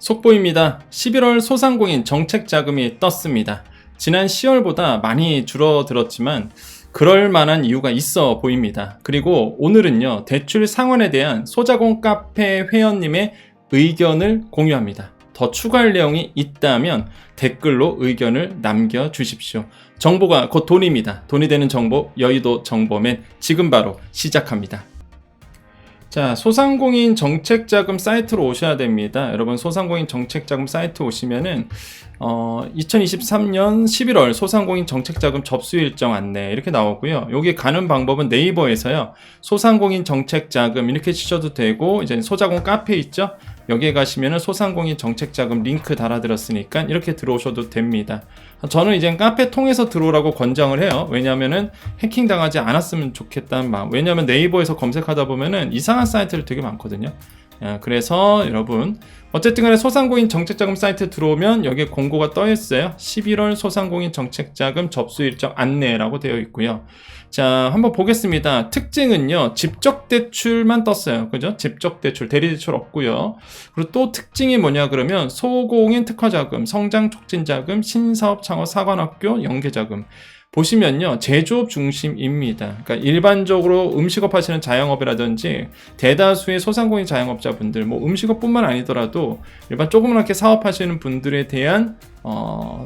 속보입니다. 11월 소상공인 정책자금이 떴습니다. 지난 10월보다 많이 줄어들었지만 그럴 만한 이유가 있어 보입니다. 그리고 오늘은요, 대출 상환에 대한 소자공 카페 회원님의 의견을 공유합니다. 더 추가할 내용이 있다면 댓글로 의견을 남겨주십시오. 정보가 곧 돈입니다. 돈이 되는 정보, 여의도 정보맨 지금 바로 시작합니다. 자, 소상공인 정책자금 사이트로 오셔야 됩니다. 여러분, 소상공인 정책자금 사이트 오시면은 2023년 11월 소상공인 정책자금 접수 일정 안내 이렇게 나오고요. 여기 가는 방법은 네이버에서요, 소상공인 정책자금 이렇게 치셔도 되고, 이제 소자공 카페 있죠? 여기에 가시면은 소상공인 정책자금 링크 달아드렸으니까 이렇게 들어오셔도 됩니다. 저는 이제 카페 통해서 들어오라고 권장을 해요. 왜냐면은 해킹 당하지 않았으면 좋겠다는 마음. 왜냐면 네이버에서 검색하다 보면은 이상한 사이트들 되게 많거든요. 그래서 여러분, 어쨌든 간에 소상공인 정책자금 사이트 들어오면 여기에 공고가 떠 있어요. 11월 소상공인 정책자금 접수 일정 안내라고 되어 있고요. 자, 한번 보겠습니다. 특징은요, 직접대출만 떴어요. 그죠? 직접대출, 대리대출 없고요. 그리고 또 특징이 뭐냐 그러면 소공인 특화자금, 성장촉진자금, 신사업 창업 사관학교 연계자금. 보시면요, 제조업 중심입니다. 그러니까 일반적으로 음식업 하시는 자영업이라든지 대다수의 소상공인 자영업자분들, 뭐 음식업뿐만 아니더라도 일반 조그맣게 사업하시는 분들에 대한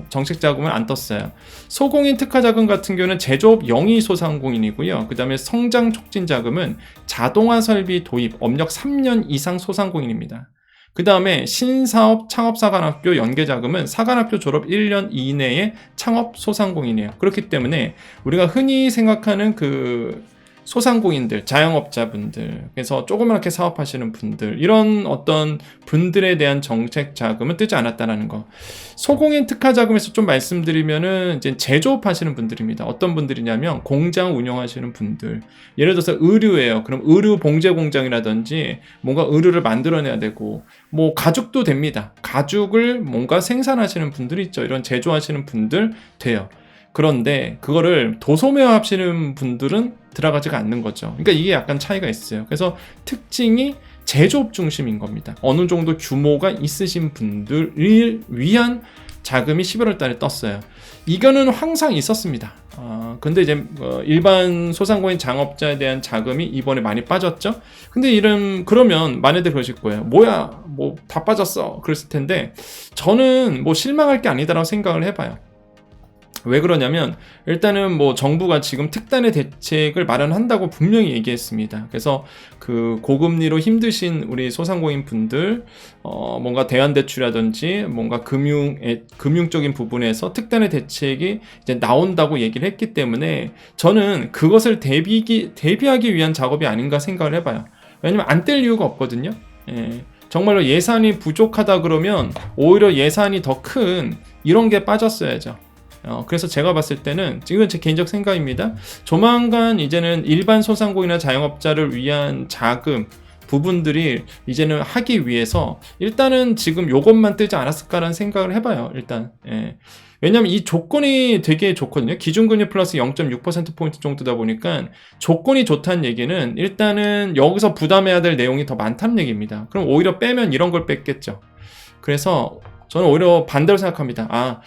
정책자금은 안 떴어요. 소공인 특화자금 같은 경우는 제조업 영위 소상공인이고요. 그 다음에 성장촉진자금은 자동화 설비 도입, 업력 3년 이상 소상공인입니다. 그 다음에 신사업 창업사관학교 연계자금은 사관학교 졸업 1년 이내의 창업 소상공인이에요. 그렇기 때문에 우리가 흔히 생각하는 그 소상공인들, 자영업자분들, 그래서 조그맣게 사업하시는 분들, 이런 어떤 분들에 대한 정책 자금은 뜨지 않았다는 거. 소공인 특화 자금에서 좀 말씀드리면은 이제 제조업 하시는 분들입니다. 어떤 분들이냐면 공장 운영하시는 분들. 예를 들어서 의류예요. 그럼 의류 봉제 공장이라든지 뭔가 의류를 만들어내야 되고, 뭐 가죽도 됩니다. 가죽을 뭔가 생산하시는 분들이 있죠. 이런 제조하시는 분들 돼요. 그런데 그거를 도소매화 하시는 분들은 들어가지가 않는 거죠. 그러니까 이게 약간 차이가 있어요. 그래서 특징이 제조업 중심인 겁니다. 어느 정도 규모가 있으신 분들을 위한 자금이 11월 달에 떴어요. 이거는 항상 있었습니다. 근데 이제 일반 소상공인 장업자에 대한 자금이 이번에 많이 빠졌죠. 근데 그러면 많이들 그러실 거예요. 뭐야, 뭐 다 빠졌어. 그랬을 텐데 저는 뭐 실망할 게 아니다라고 생각을 해봐요. 왜 그러냐면 일단은 뭐 정부가 지금 특단의 대책을 마련한다고 분명히 얘기했습니다. 그래서 그 고금리로 힘드신 우리 소상공인 분들 뭔가 대안대출이라든지 뭔가 금융적인 부분에서 특단의 대책이 이제 나온다고 얘기를 했기 때문에 저는 그것을 대비하기 위한 작업이 아닌가 생각을 해봐요. 왜냐면 안 뗄 이유가 없거든요. 정말로 예산이 부족하다 그러면 오히려 예산이 더 큰 이런 게 빠졌어야죠. 그래서 제가 봤을 때는, 이건 제 개인적 생각입니다. 조만간 이제는 일반 소상공인이나 자영업자를 위한 자금 부분들이 이제는 하기 위해서 일단은 지금 요것만 뜨지 않았을까라는 생각을 해봐요. 일단. 왜냐면 이 조건이 되게 좋거든요. 기준금리 플러스 0.6%포인트 정도다 보니까 조건이 좋다는 얘기는 일단은 여기서 부담해야 될 내용이 더 많다는 얘기입니다. 그럼 오히려 빼면 이런 걸 뺐겠죠. 그래서 저는 오히려 반대로 생각합니다.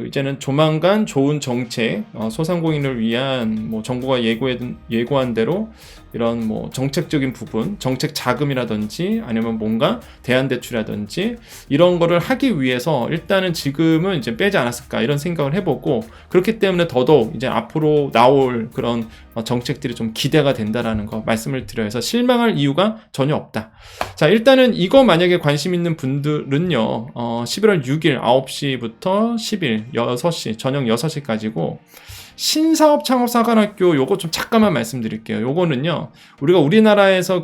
이제는 조만간 좋은 정책, 소상공인을 위한 뭐 정부가 예고한 대로 이런 뭐 정책적인 부분, 정책 자금이라든지 아니면 뭔가 대안대출이라든지 이런 거를 하기 위해서 일단은 지금은 이제 빼지 않았을까 이런 생각을 해보고, 그렇기 때문에 더더욱 이제 앞으로 나올 그런 정책들이 좀 기대가 된다라는 거 말씀을 드려요. 그래서 실망할 이유가 전혀 없다. 자, 일단은 이거 만약에 관심 있는 분들은요, 11월 6일 9시부터 10일 6시, 저녁 6시까지고, 신사업 창업 사관학교 요거 좀 잠깐만 말씀드릴게요. 요거는요, 우리가 우리나라에서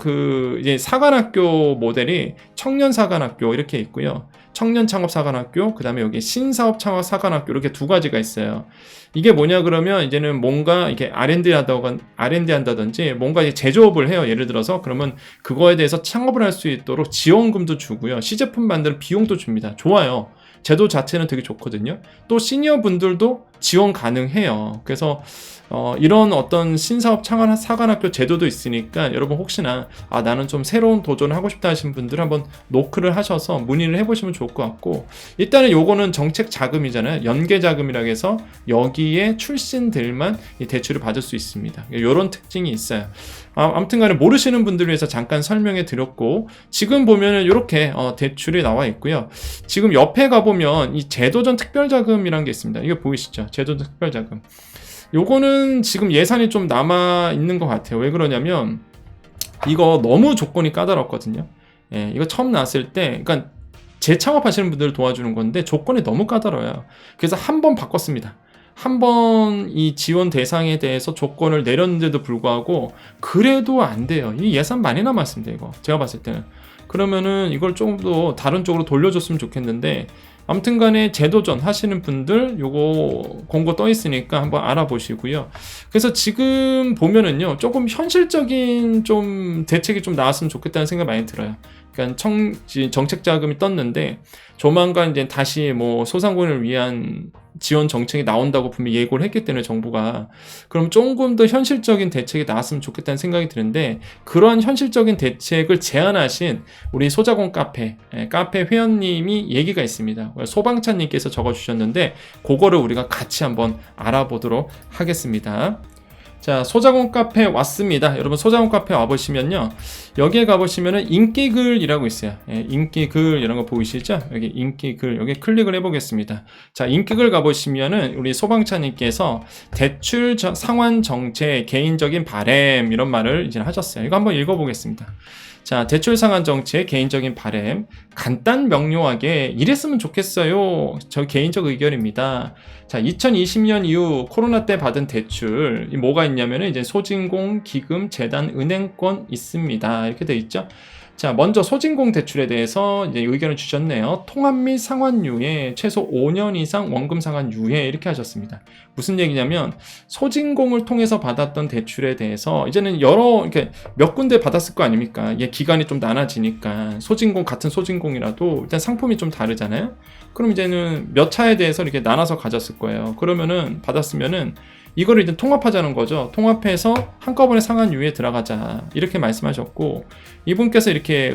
이제 사관학교 모델이 청년 사관학교 이렇게 있고요. 청년 창업 사관학교, 그 다음에 여기 신사업 창업 사관학교 이렇게 두 가지가 있어요. 이게 뭐냐 그러면 이제는 뭔가 이렇게 R&D 한다든지 뭔가 이제 제조업을 해요. 예를 들어서 그러면 그거에 대해서 창업을 할 수 있도록 지원금도 주고요. 시제품 만드는 비용도 줍니다. 좋아요. 제도 자체는 되게 좋거든요. 또 시니어 분들도 지원 가능해요. 그래서 이런 어떤 신사업 사관학교 제도도 있으니까 여러분 혹시나 나는 좀 새로운 도전을 하고 싶다 하신 분들은 한번 노크를 하셔서 문의를 해보시면 좋을 것 같고, 일단은 요거는 정책 자금이잖아요. 연계 자금이라고 해서 여기에 출신들만 이 대출을 받을 수 있습니다. 이런 특징이 있어요. 아무튼 간에 모르시는 분들을 위해서 잠깐 설명해 드렸고, 지금 보면은 이렇게 대출이 나와 있고요. 지금 옆에 가보면 이 제도전 특별자금이라는 게 있습니다. 이거 보이시죠? 제도전 특별자금. 요거는 지금 예산이 좀 남아 있는 것 같아요. 왜 그러냐면 이거 너무 조건이 까다롭거든요. 예, 이거 처음 나왔을 때, 그러니까 재창업하시는 분들을 도와주는 건데 조건이 너무 까다로워요. 그래서 한 번 바꿨습니다. 한 번 이 지원 대상에 대해서 조건을 내렸는데도 불구하고 그래도 안 돼요. 이 예산 많이 남았습니다. 이거 제가 봤을 때는. 그러면은 이걸 좀 더 다른 쪽으로 돌려줬으면 좋겠는데, 아무튼 간에 제도전 하시는 분들 요거 공고 떠 있으니까 한번 알아보시고요. 그래서 지금 보면은요, 조금 현실적인 좀 대책이 좀 나왔으면 좋겠다는 생각이 많이 들어요. 그러니까 정책 자금이 떴는데 조만간 이제 다시 뭐 소상공인을 위한 지원 정책이 나온다고 분명히 예고를 했기 때문에 정부가, 그럼 조금 더 현실적인 대책이 나왔으면 좋겠다는 생각이 드는데, 그러한 현실적인 대책을 제안하신 우리 소자공 카페 회원님이 얘기가 있습니다. 소방찬님께서 적어주셨는데 그거를 우리가 같이 한번 알아보도록 하겠습니다. 자, 소자공 카페 왔습니다. 여러분 소자공 카페 와보시면요, 여기에 가보시면은 인기글이라고 있어요. 예, 인기글 이런 거 보이시죠? 여기 인기글, 여기 클릭을 해보겠습니다. 자, 인기글 가보시면은 우리 소방차님께서 대출 상환 정책 개인적인 바램 이런 말을 이제 하셨어요. 이거 한번 읽어보겠습니다. 자, 대출 상환 정책 개인적인 바램, 간단 명료하게 이랬으면 좋겠어요. 저 개인적 의견입니다. 자, 2020년 이후 코로나 때 받은 대출, 뭐가 있냐면은 이제 소진공, 기금, 재단, 은행권 있습니다. 이렇게 돼 있죠. 자, 먼저 소진공 대출에 대해서 이제 의견을 주셨네요. 통합 및 상환유예 최소 5년 이상 원금 상환 유예 이렇게 하셨습니다. 무슨 얘기냐면 소진공을 통해서 받았던 대출에 대해서 이제는 이렇게 몇 군데 받았을 거 아닙니까? 이게 기간이 좀 나눠지니까 소진공 같은 소진공이라도 일단 상품이 좀 다르잖아요. 그럼 이제는 몇 차에 대해서 이렇게 나눠서 가졌을 거예요. 그러면은 받았으면은 이거를 이제 통합하자는 거죠. 통합해서 한꺼번에 상환 유예에 들어가자 이렇게 말씀하셨고, 이분께서 이렇게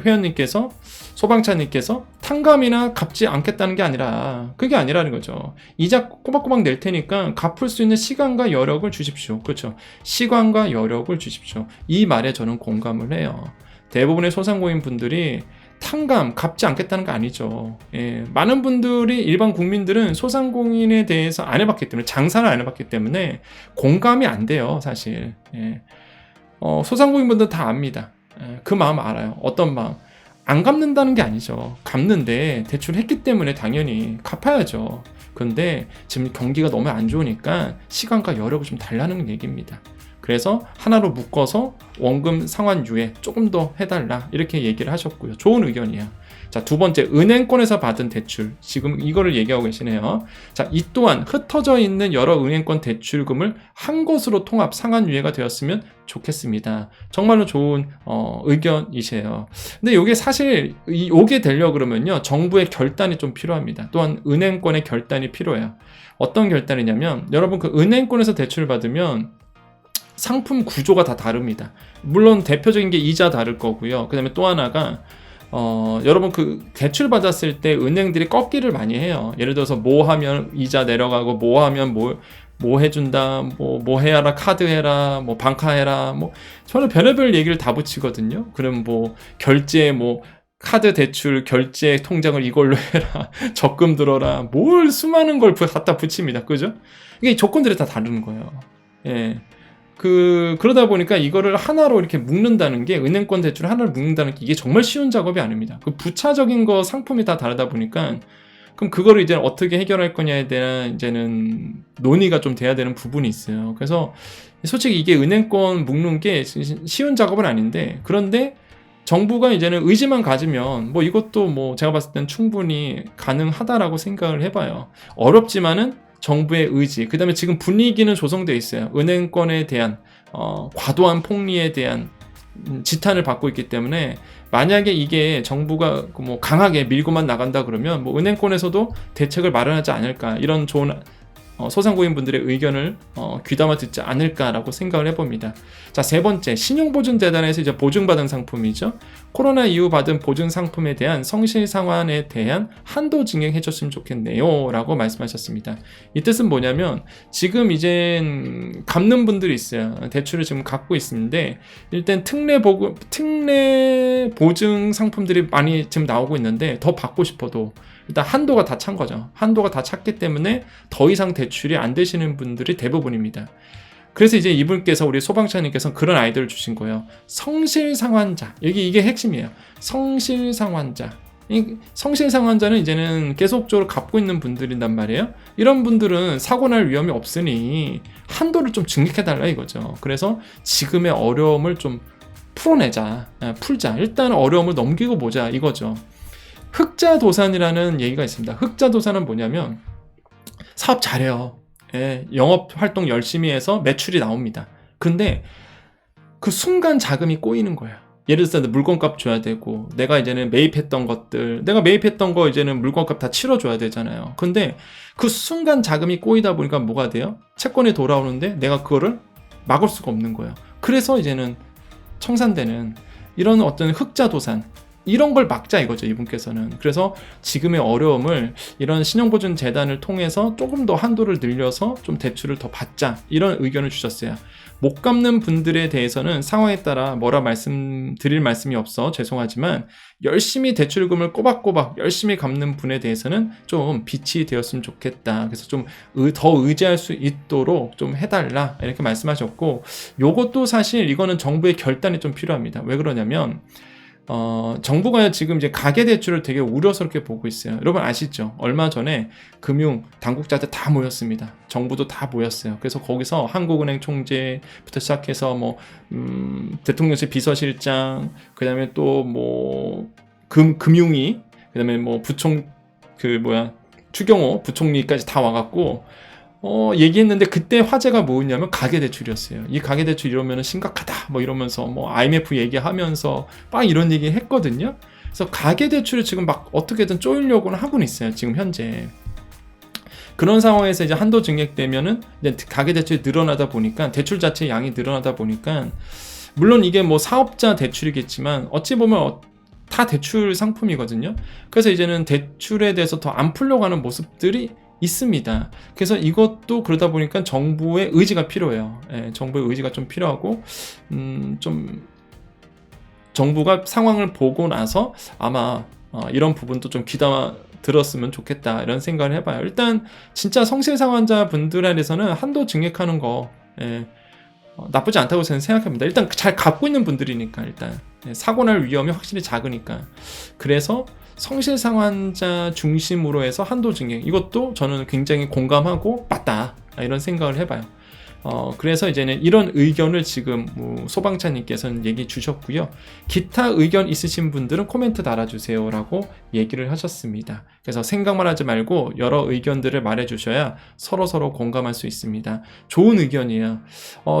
회원님께서 소방차님께서 탕감이나 갚지 않겠다는 게 아니라, 그게 아니라는 거죠. 이자 꼬박꼬박 낼 테니까 갚을 수 있는 시간과 여력을 주십시오. 그렇죠. 시간과 여력을 주십시오. 이 말에 저는 공감을 해요. 대부분의 소상공인 분들이 탕감 갚지 않겠다는 거 아니죠. 예, 많은 분들이, 일반 국민들은 소상공인에 대해서 안 해봤기 때문에, 장사를 안 해봤기 때문에 공감이 안 돼요, 사실. 예. 소상공인분들 다 압니다. 예, 그 마음 알아요. 어떤 마음. 안 갚는다는 게 아니죠. 갚는데 대출했기 때문에 당연히 갚아야죠. 근데 지금 경기가 너무 안 좋으니까 시간과 여력을 좀 달라는 얘기입니다. 그래서 하나로 묶어서 원금 상환 유예 조금 더 해달라 이렇게 얘기를 하셨고요. 좋은 의견이야. 자, 두 번째, 은행권에서 받은 대출. 지금 이거를 얘기하고 계시네요. 자, 이 또한 흩어져 있는 여러 은행권 대출금을 한 곳으로 통합 상환 유예가 되었으면 좋겠습니다. 정말로 좋은 의견이세요. 근데 이게 사실 이게 되려고 그러면요, 정부의 결단이 좀 필요합니다. 또한 은행권의 결단이 필요해요. 어떤 결단이냐면, 여러분 그 은행권에서 대출을 받으면 상품 구조가 다 다릅니다. 물론 대표적인 게 이자 다를 거고요. 그 다음에 또 하나가 여러분 그 대출 받았을 때 은행들이 꺾기를 많이 해요. 예를 들어서 뭐 하면 이자 내려가고, 뭐 하면 뭐 해준다, 뭐 해라, 카드 해라, 뭐 방카 해라, 뭐 저는 별의별 얘기를 다 붙이거든요. 그럼 뭐 결제, 뭐 카드 대출 결제 통장을 이걸로 해라, 적금 들어라, 뭘 수많은 걸 갖다 붙입니다. 그죠? 이게 조건들이 다 다른 거예요. 예. 그러다 보니까 이거를 하나로 이렇게 묶는다는 게, 은행권 대출을 하나로 묶는다는 게 이게 정말 쉬운 작업이 아닙니다. 그 부차적인 거 상품이 다 다르다 보니까, 그럼 그거를 이제 어떻게 해결할 거냐에 대한 이제는 논의가 좀 돼야 되는 부분이 있어요. 그래서 솔직히 이게 은행권 묶는 게 쉬운 작업은 아닌데, 그런데 정부가 이제는 의지만 가지면 뭐 이것도 뭐 제가 봤을 땐 충분히 가능하다라고 생각을 해봐요. 어렵지만은 정부의 의지, 그 다음에 지금 분위기는 조성되어 있어요. 은행권에 대한 과도한 폭리에 대한 지탄을 받고 있기 때문에, 만약에 이게 정부가 뭐 강하게 밀고만 나간다 그러면 뭐 은행권에서도 대책을 마련하지 않을까, 이런 좋은 소상공인분들의 의견을 귀담아 듣지 않을까라고 생각을 해봅니다. 자, 세 번째, 신용보증재단에서 이제 보증받은 상품이죠. 코로나 이후 받은 보증 상품에 대한 성실상환에 대한 한도 증액해 줬으면 좋겠네요 라고 말씀하셨습니다. 이 뜻은 뭐냐면 지금 이제 갚는 분들이 있어요. 대출을 지금 갖고 있는데 일단 특례 보증 상품들이 많이 지금 나오고 있는데 더 받고 싶어도 일단 한도가 다 찬 거죠. 한도가 다 찼기 때문에 더 이상 대출이 안 되시는 분들이 대부분입니다. 그래서 이제 이분께서 우리 소방차님께서 그런 아이디어를 주신 거예요. 성실상환자. 이게 핵심이에요. 성실상환자. 이 성실상환자는 이제는 계속적으로 갚고 있는 분들이란 말이에요. 이런 분들은 사고 날 위험이 없으니 한도를 좀 증액해달라 이거죠. 그래서 지금의 어려움을 좀 풀자. 일단 어려움을 넘기고 보자 이거죠. 흑자도산이라는 얘기가 있습니다. 흑자도산은 뭐냐면 사업 잘해요. 영업 활동 열심히 해서 매출이 나옵니다. 근데 그 순간 자금이 꼬이는 거예요. 예를 들어서 물건값 줘야 되고 내가 이제는 매입했던 거 이제는 물건값 다 치러줘야 되잖아요. 근데 그 순간 자금이 꼬이다 보니까 뭐가 돼요? 채권이 돌아오는데 내가 그거를 막을 수가 없는 거예요. 그래서 이제는 청산되는 이런 어떤 흑자도산 이런 걸 막자 이거죠, 이분께서는. 그래서 지금의 어려움을 이런 신용보증재단을 통해서 조금 더 한도를 늘려서 좀 대출을 더 받자 이런 의견을 주셨어요. 못 갚는 분들에 대해서는 상황에 따라 뭐라 드릴 말씀이 없어 죄송하지만 열심히 대출금을 꼬박꼬박 열심히 갚는 분에 대해서는 좀 빛이 되었으면 좋겠다. 그래서 좀 더 의지할 수 있도록 좀 해달라 이렇게 말씀하셨고, 요것도 사실 이거는 정부의 결단이 좀 필요합니다. 왜 그러냐면 정부가 지금 이제 가계대출을 되게 우려스럽게 보고 있어요. 여러분 아시죠? 얼마 전에 금융 당국자들 다 모였습니다. 정부도 다 모였어요. 그래서 거기서 한국은행 총재부터 시작해서 대통령실 비서실장, 그 다음에 또 금융위, 그 다음에 추경호 부총리까지 다 와갖고 얘기했는데 그때 화제가 뭐였냐면 가계대출이었어요. 이 가계대출 이러면 심각하다 이러면서 IMF 얘기하면서 이런 얘기 했거든요. 그래서 가계대출을 지금 막 어떻게든 쪼이려고는 하고는 있어요. 지금 현재. 그런 상황에서 이제 한도 증액되면은 이제 가계대출이 늘어나다 보니까 대출 자체의 양이 늘어나다 보니까 물론 이게 사업자 대출이겠지만 어찌 보면 다 대출 상품이거든요. 그래서 이제는 대출에 대해서 더 안 풀려고 하는 모습들이 있습니다. 그래서 이것도 그러다 보니까 정부의 의지가 필요해요. 정부의 의지가 좀 필요하고 좀 정부가 상황을 보고 나서 아마 이런 부분도 좀 귀담아 들었으면 좋겠다 이런 생각을 해봐요. 일단 진짜 성실상환자 분들에 대해서는 한도 증액하는 거 나쁘지 않다고 저는 생각합니다. 일단 잘 갖고 있는 분들이니까 일단 사고 날 위험이 확실히 작으니까. 그래서 성실상환자 중심으로 해서 한도 증액 이것도 저는 굉장히 공감하고 맞다 이런 생각을 해봐요. 그래서 이제는 이런 의견을 지금 소방차님께서는 얘기 주셨고요. 기타 의견 있으신 분들은 코멘트 달아주세요 라고 얘기를 하셨습니다. 그래서 생각만 하지 말고 여러 의견들을 말해주셔야 서로 공감할 수 있습니다. 좋은 의견이에요.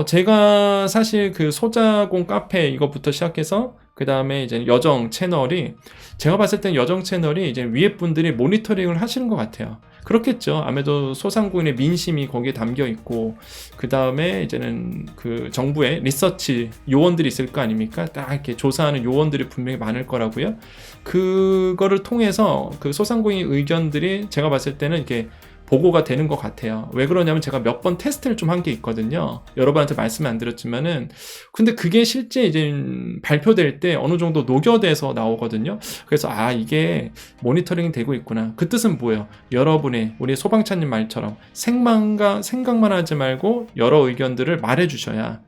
제가 사실 그 소자공 카페 이거부터 시작해서 그 다음에 이제 여정 채널이, 제가 봤을 땐 여정 채널이 이제 위에 분들이 모니터링을 하시는 것 같아요. 그렇겠죠. 아무래도 소상공인의 민심이 거기에 담겨 있고, 그 다음에 이제는 그 정부의 리서치 요원들이 있을 거 아닙니까? 딱 이렇게 조사하는 요원들이 분명히 많을 거라고요. 그거를 통해서 그 소상공인 의견들이 제가 봤을 때는 이렇게 보고가 되는 것 같아요. 왜 그러냐면 제가 몇 번 테스트를 좀 한 게 있거든요. 여러분한테 말씀은 안 드렸지만은, 근데 그게 실제 이제 발표될 때 어느 정도 녹여돼서 나오거든요. 그래서 이게 모니터링이 되고 있구나. 그 뜻은 뭐예요? 여러분의, 우리 소방차님 말처럼 생각만 하지 말고 여러 의견들을 말해주셔야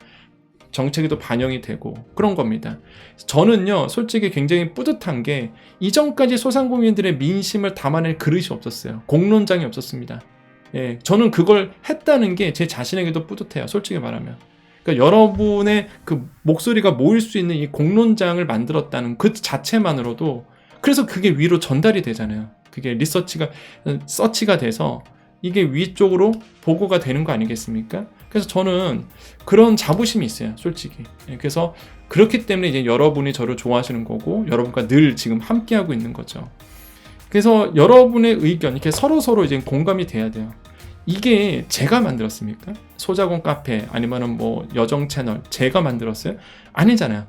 정책에도 반영이 되고 그런 겁니다. 저는요 솔직히 굉장히 뿌듯한 게 이전까지 소상공인들의 민심을 담아낼 그릇이 없었어요. 공론장이 없었습니다. 저는 그걸 했다는 게 제 자신에게도 뿌듯해요. 솔직히 말하면. 그러니까 여러분의 그 목소리가 모일 수 있는 이 공론장을 만들었다는 그 자체만으로도, 그래서 그게 위로 전달이 되잖아요. 그게 서치가 돼서 이게 위쪽으로 보고가 되는 거 아니겠습니까? 그래서 저는 그런 자부심이 있어요, 솔직히. 그래서 그렇기 때문에 이제 여러분이 저를 좋아하시는 거고, 여러분과 늘 지금 함께하고 있는 거죠. 그래서 여러분의 의견, 이렇게 서로 이제 공감이 돼야 돼요. 이게 제가 만들었습니까? 소자공 카페 아니면은 뭐 여정 채널 제가 만들었어요? 아니잖아요.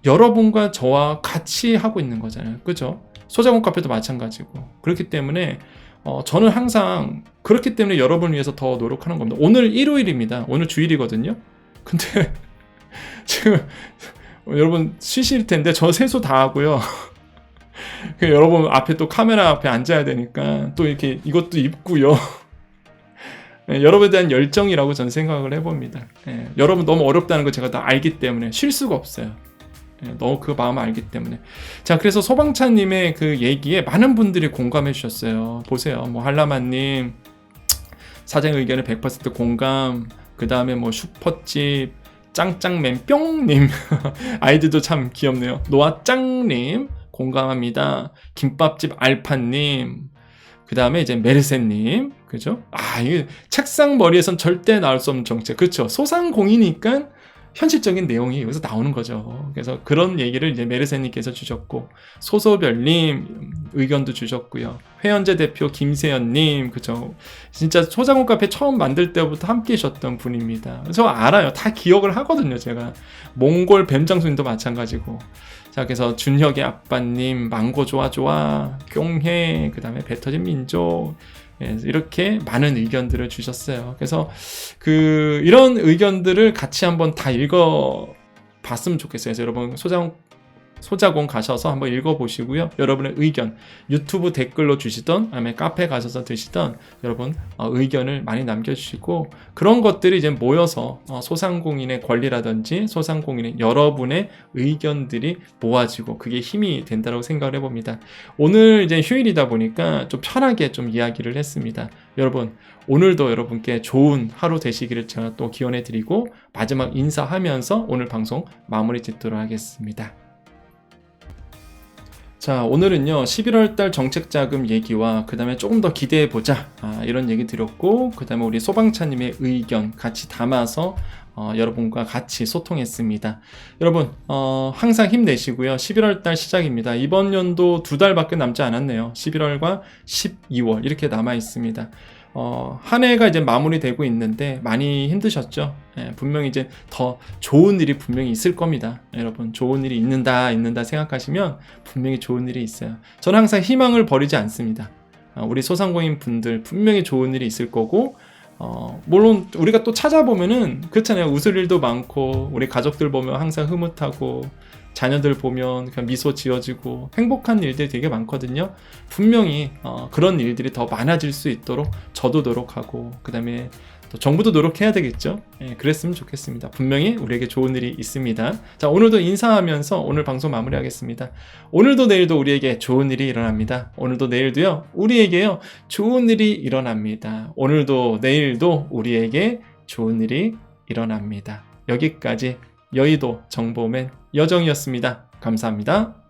여러분과 저와 같이 하고 있는 거잖아요. 그죠? 소자공 카페도 마찬가지고. 그렇기 때문에 저는 항상 그렇기 때문에 여러분을 위해서 더 노력하는 겁니다. 오늘 일요일입니다. 오늘 주일이거든요. 근데 지금 여러분 쉬실 텐데 저 세수 다 하고요. 여러분 앞에 또 카메라 앞에 앉아야 되니까 또 이렇게 이것도 입고요. 여러분에 대한 열정이라고 저는 생각을 해봅니다. 여러분 너무 어렵다는 거 제가 다 알기 때문에 쉴 수가 없어요. 너무 그 마음을 알기 때문에. 자, 그래서 소방차님의 그 얘기에 많은 분들이 공감해 주셨어요. 보세요. 뭐 한라마님 사장 의견에 100% 공감. 그 다음에 뭐 슈퍼집 짱짱맨 뿅님 아이들도 참 귀엽네요. 노아짱님 공감합니다. 김밥집 알파님, 그 다음에 이제 메르세님, 그죠? 이게 책상 머리에선 절대 나올 수 없는 정책, 그렇죠? 소상공이니까 현실적인 내용이 여기서 나오는 거죠. 그래서 그런 얘기를 이제 메르세님께서 주셨고, 소소별님 의견도 주셨고요. 회원제 대표 김세연님, 그죠? 진짜 소자공 카페 처음 만들 때부터 함께 하셨던 분입니다. 저 알아요. 다 기억을 하거든요, 제가. 몽골 뱀장수님도 마찬가지고. 자, 그래서 준혁의 아빠님, 망고 좋아 좋아, 뿅해, 그 다음에 배 터진 민족, 이렇게 많은 의견들을 주셨어요. 그래서 이런 의견들을 같이 한번 다 읽어봤으면 좋겠어요. 그래서 여러분 소자공 가셔서 한번 읽어보시고요. 여러분의 의견 유튜브 댓글로 주시던 아니면 카페 가셔서 드시던 여러분 의견을 많이 남겨주시고, 그런 것들이 이제 모여서 소상공인의 권리라든지 소상공인의 여러분의 의견들이 모아지고 그게 힘이 된다고 생각을 해봅니다. 오늘 이제 휴일이다 보니까 좀 편하게 좀 이야기를 했습니다. 여러분 오늘도 여러분께 좋은 하루 되시기를 제가 또 기원해 드리고 마지막 인사하면서 오늘 방송 마무리 짓도록 하겠습니다. 자, 오늘은요 11월달 정책자금 얘기와 그 다음에 조금 더 기대해보자 이런 얘기 드렸고, 그 다음에 우리 소방차님의 의견 같이 담아서 여러분과 같이 소통했습니다. 여러분 항상 힘내시고요. 11월달 시작입니다. 이번 연도 2달밖에 남지 않았네요. 11월과 12월 이렇게 남아 있습니다. 한 해가 이제 마무리되고 있는데 많이 힘드셨죠? 분명히 이제 더 좋은 일이 분명히 있을 겁니다. 여러분 좋은 일이 있는다 생각하시면 분명히 좋은 일이 있어요. 저는 항상 희망을 버리지 않습니다. 우리 소상공인 분들 분명히 좋은 일이 있을 거고, 물론 우리가 또 찾아보면은 그렇잖아요. 웃을 일도 많고, 우리 가족들 보면 항상 흐뭇하고, 자녀들 보면 그냥 미소 지어지고 행복한 일들이 되게 많거든요. 분명히 그런 일들이 더 많아질 수 있도록 저도 노력하고, 그 다음에 또 정부도 노력해야 되겠죠. 그랬으면 좋겠습니다. 분명히 우리에게 좋은 일이 있습니다. 자, 오늘도 인사하면서 오늘 방송 마무리하겠습니다. 오늘도 내일도 우리에게 좋은 일이 일어납니다. 오늘도 내일도요 우리에게요 좋은 일이 일어납니다. 오늘도 내일도 우리에게 좋은 일이 일어납니다. 여기까지 여의도 정보맨 여정이었습니다. 감사합니다.